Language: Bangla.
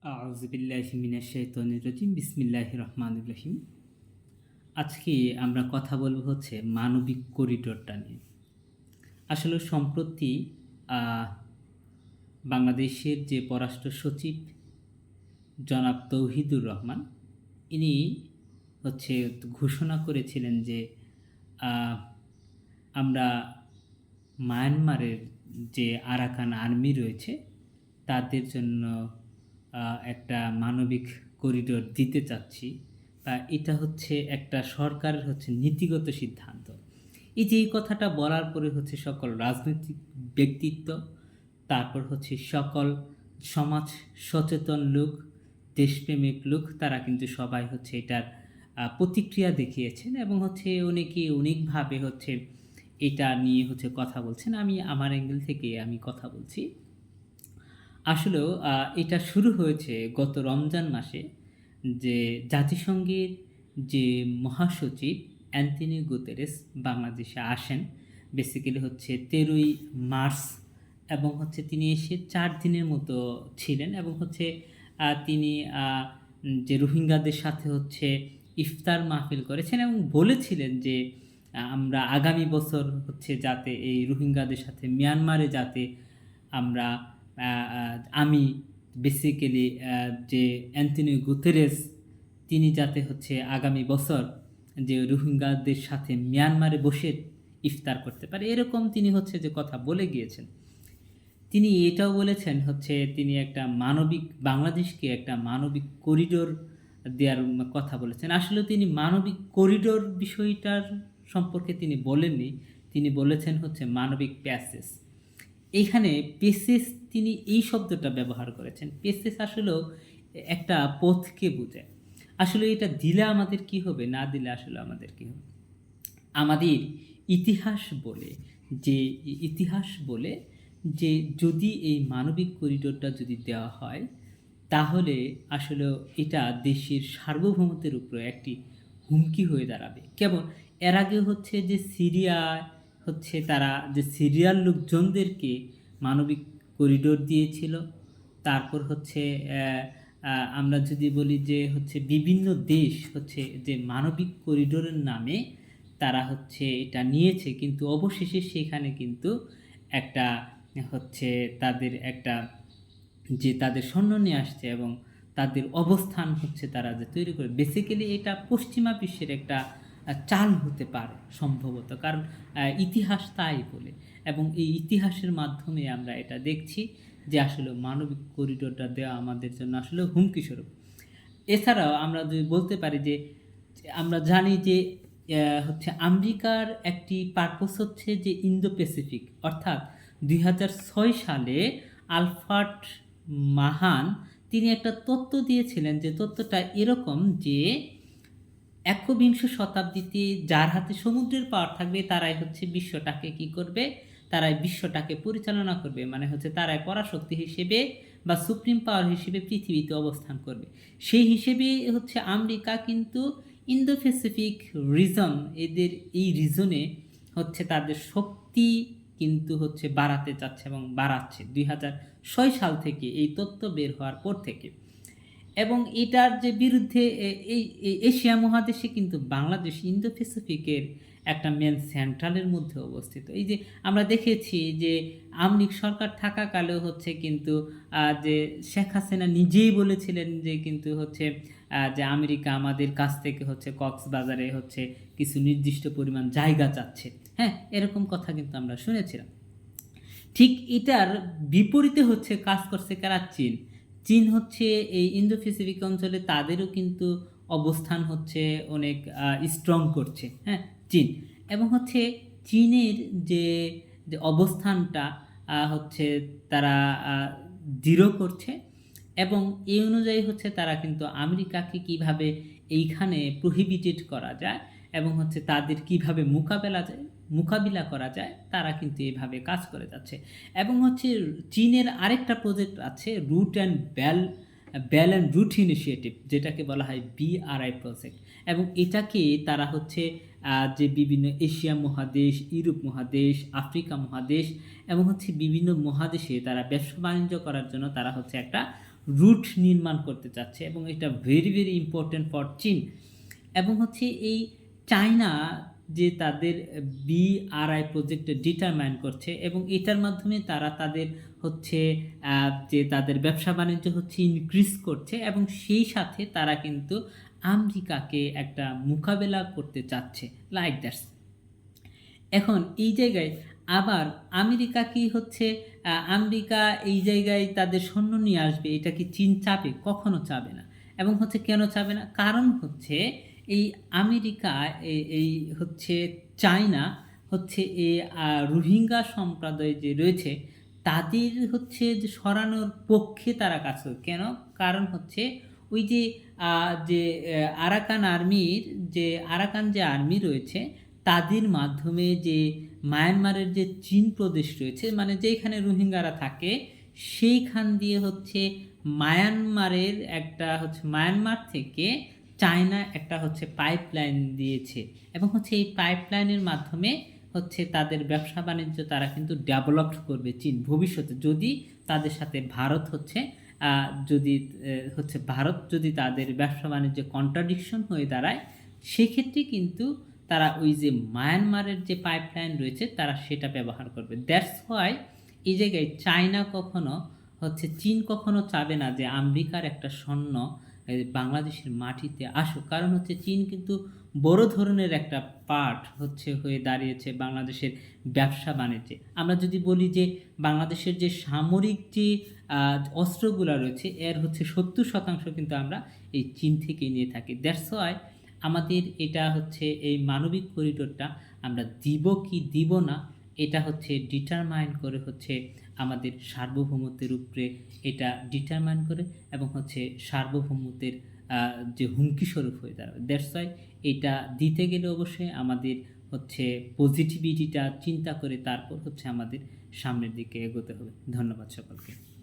আউযুবিল্লাহি মিনাশ শাইতানির রাজিম। বিসমিল্লাহির রহমানির রহিম। আজকে আমরা কথা বলব হচ্ছে মানবিক করিডোরটা নিয়ে। আসলে সম্প্রতি আ বাংলাদেশের যে পররাষ্ট্র সচিব জনাব তৌহিদুর রহমান, ইনি হচ্ছে ঘোষণা করেছিলেন যে আ আমরা মায়ানমারের যে আরাকান আর্মি রয়েছে, তাদের জন্য আ একটা মানবিক করিডোর দিতে চাচ্ছি। এটা হচ্ছে একটা সরকারের হচ্ছে নীতিগত সিদ্ধান্ত। এই যে এই কথাটা বলার পরে হচ্ছে সকল রাজনৈতিক ব্যক্তিত্ব, তারপর হচ্ছে সকল সমাজ সচেতন লোক, দেশপ্রেমিক লোক, তারা কিন্তু সবাই হচ্ছে এটার প্রতিক্রিয়া দেখিয়েছেন এবং হচ্ছে অনেকে অনেকভাবে হচ্ছে এটা নিয়ে হচ্ছে কথা বলছেন। আমি আমার অ্যাঙ্গেল থেকে আমি কথা বলছি। আসলেও এটা শুরু হয়েছে গত রমজান মাসে, যে জাতিসংঘের যে মহাসচিব অ্যান্টনিও গুতেরেস বাংলাদেশে আসেন। বেসিক্যালি হচ্ছে ১৩ই মার্চ, এবং হচ্ছে তিনি এসে ৪ দিনের মতো ছিলেন এবং হচ্ছে তিনি যে রোহিঙ্গাদের সাথে হচ্ছে ইফতার মাহফিল করেছেন এবং বলেছিলেন যে আমরা আগামী বছর হচ্ছে যাতে এই রোহিঙ্গাদের সাথে মিয়ানমারে যাতে আমরা আ আ আমি বেসিক্যালি যে অ্যান্টনিও গুতেরেস, তিনি যাতে হচ্ছে আগামী বছর যে রোহিঙ্গাদের সাথে মিয়ানমারে বসে ইফতার করতে পারে, এরকম তিনি হচ্ছে যে কথা বলে গিয়েছেন। তিনি এটাও বলেছেন হচ্ছে তিনি একটা মানবিক বাংলাদেশকে একটা মানবিক করিডোর দেয়ার কথা বলেছেন। আসলেও তিনি মানবিক করিডোর বিষয়টার সম্পর্কে তিনি বলেননি। তিনি বলেছেন হচ্ছে মানবিক প্যাসেজ। এইখানে পেসেজ তিনি এই শব্দটা ব্যবহার করেছেন। পেসেজ আসলেও একটা পথকে বোঝায়। আসলে এটা দিলে আমাদের কি হবে, না দিলে আসলে আমাদের কি হবে? আমাদের ইতিহাস বলে যে ইতিহাস বলে যে যদি এই মানবিক করিডোরটা যদি দেওয়া হয়, তাহলে আসলেও এটা দেশের সার্বভৌমত্বের উপরে একটি হুমকি হয়ে দাঁড়াবে। কেমন? এর আগে হচ্ছে যে সিরিয়ায় হচ্ছে তারা যে সিরিয়ার লোকজনদেরকে মানবিক করিডোর দিয়েছিল। তারপর হচ্ছে আমরা যদি বলি যে হচ্ছে বিভিন্ন দেশ হচ্ছে যে মানবিক করিডোরের নামে তারা হচ্ছে এটা নিয়েছে, কিন্তু অবশেষে সেখানে কিন্তু একটা হচ্ছে তাদের একটা যে তাদের সৈন্য নিয়ে আসছে এবং তাদের অবস্থান হচ্ছে তারা যে তৈরি করে। বেসিক্যালি এটা পশ্চিমা বিশ্বের একটা চাল হতে পারে সম্ভবত। কারণ ইতিহাস তাই বলে, এবং এই ইতিহাসের মাধ্যমে আমরা এটা দেখছি যে আসলে মানবিক করিডোরটা দেওয়া আমাদের জন্য আসলে হুমকিস্বরূপ। এছাড়াও আমরা যদি বলতে পারি যে আমরা জানি যে হচ্ছে আমেরিকার একটি পারপোজ হচ্ছে যে ইন্দো প্যাসিফিক, অর্থাৎ ২০০৬ সালে আলফ্রেড মাহান তিনি একটা তত্ত্ব দিয়েছিলেন, যে তত্ত্বটা এরকম যে একবিংশ শতাব্দীতে যার হাতে সমুদ্রের পাওয়ার থাকবে তারাই হচ্ছে বিশ্বটাকে কি করবে, তারাই বিশ্বটাকে পরিচালনা করবে, মানে হচ্ছে তারাই পরাশক্তি হিসেবে বা সুপ্রিম পাওয়ার হিসেবে পৃথিবীতে অবস্থান করবে। সেই হিসেবে হচ্ছে আমেরিকা কিন্তু ইন্দো প্যাসিফিক রিজন, এদের এই রিজনে হচ্ছে তাদের শক্তি কিন্তু হচ্ছে বাড়াতে চাচ্ছে এবং বাড়াচ্ছে ২০০৬ সাল থেকে, এই তত্ত্ব বের হওয়ার পর থেকে। এবং এটার যে বিরুদ্ধে এই এশিয়া মহাদেশে কিন্তু বাংলাদেশ ইন্দো প্যাসিফিকের একটা মেন সেন্ট্রালের মধ্যে অবস্থিত। এই যে আমরা দেখেছি যে আওয়ামী লীগ সরকার থাকাকালেও হচ্ছে কিন্তু যে শেখ হাসিনা নিজেই বলেছিলেন যে কিন্তু হচ্ছে যে আমেরিকা আমাদের কাছ থেকে হচ্ছে কক্সবাজারে হচ্ছে কিছু নির্দিষ্ট পরিমাণ জায়গা চাচ্ছে। হ্যাঁ, এরকম কথা কিন্তু আমরা শুনেছিলাম। ঠিক এটার বিপরীতে হচ্ছে কাজ করছে কারা? চীন। চীন হচ্ছে এই ইন্দো প্যাসিফিক অঞ্চলে তাদেরও কিন্তু অবস্থান হচ্ছে অনেক স্ট্রং করছে। হ্যাঁ? চীন। এবং হচ্ছে চীনের যে, যে অবস্থানটা হচ্ছে তারা আ দৃঢ় করছে, এবং এই অনুযায়ী হচ্ছে তারা কিন্তু আমেরিকাকে কিভাবে এইখানে প্রহিবিটেড করা যায় এবং হচ্ছে তাদের কিভাবে মোকাবিলা করা যায়, তারা কিন্তু এভাবে কাজ করে যাচ্ছে। এবং হচ্ছে চীনের আরেকটা প্রজেক্ট আছে, road and belt and road initiative, যেটাকে বলা হয় BRI প্রজেক্ট। এবং এটাকে তারা হচ্ছে যে বিভিন্ন এশিয়া মহাদেশ, ইউরোপ মহাদেশ, আফ্রিকা মহাদেশ এবং হচ্ছে বিভিন্ন মহাদেশে তারা ব্যবসা বাণিজ্য করার জন্য তারা হচ্ছে একটা রুট নির্মাণ করতে চাচ্ছে এবং এটা ভেরি, ভেরি ইম্পোর্টেন্ট ফর চীন। এবং হচ্ছে এই চায়না যে তাদের BRI প্রজেক্টে ডিটারমাইন করছে এবং এটার মাধ্যমে তারা তাদের হচ্ছে যে তাদের ব্যবসা-বাণিজ্য হচ্ছে ইনক্রিজ করছে এবং সেই সাথে তারা কিন্তু আমেরিকাকে একটা মোকাবেলা করতে চাচ্ছে। Like that's. এখন এই জায়গায় আবার আমেরিকা কি হচ্ছে আমেরিকা এই জায়গায় তাদের সৈন্য নিয়ে আসবে, এটা কি চীন চাবে? কখনো চাবে না। এবং হচ্ছে কেন চাবে না? কারণ হচ্ছে এই আমেরিকা এই হচ্ছে চায়না হচ্ছে এই রোহিঙ্গা সম্প্রদায় যে রয়েছে তাদের হচ্ছে যে সরানোর পক্ষে তারা কাজ করে। কেন? কারণ হচ্ছে ওই যে আরাকান যে আর্মি রয়েছে তাদের মাধ্যমে যে মায়ানমারের যে চীন প্রদেশ রয়েছে মানে যেখানে রোহিঙ্গারা থাকে সেইখান দিয়ে হচ্ছে মায়ানমার থেকে চায়না একটা হচ্ছে পাইপলাইন দিয়েছে এবং হচ্ছে এই পাইপলাইনের মাধ্যমে হচ্ছে তাদের ব্যবসা বাণিজ্য তারা কিন্তু ডেভেলপ করবে চীন ভবিষ্যতে যদি তাদের সাথে ভারত হচ্ছে যদি তাদের ব্যবসা বাণিজ্যে কন্ট্রাডিকশন হয়ে দাঁড়ায় সেক্ষেত্রে কিন্তু তারা ওই যে মায়ানমারের যে পাইপলাইন রয়েছে তারা সেটা ব্যবহার করবে। দ্যাটস হোয়াই এই জায়গায় চীন কখনো চাবে না যে আমেরিকার একটা সৈন্য বাংলাদেশের মাটিতে আসুক। কারণ হচ্ছে চীন কিন্তু বড় ধরনের একটা পার্ট হচ্ছে হয়ে দাঁড়িয়েছে বাংলাদেশের ব্যবসা বাণিজ্যে। আমরা যদি বলি যে বাংলাদেশের যে সামরিক যে অস্ত্রগুলো রয়েছে এর হচ্ছে 70% কিন্তু আমরা এই চীন থেকেই নিয়ে থাকি। দ্যাটস হোয়াই আমাদের এটা হচ্ছে এই মানবিক করিডোরটা আমরা দিব কি দিব না এটা হচ্ছে ডিটারমাইন করে হচ্ছে আমাদের সার্বভৌমত্বের উপরে এটা ডিটারমাইন করে এবং হচ্ছে সার্বভৌমত্বের যে হুমকি স্বরূপ হয়ে দাঁড়াবে। দ্যাটস ওয়াই এটা দিতে গেলে অবশ্যই আমাদের হচ্ছে পজিটিভিটিটা চিন্তা করে তারপর হচ্ছে আমাদের সামনের দিকে এগোতে হবে। ধন্যবাদ সকলকে।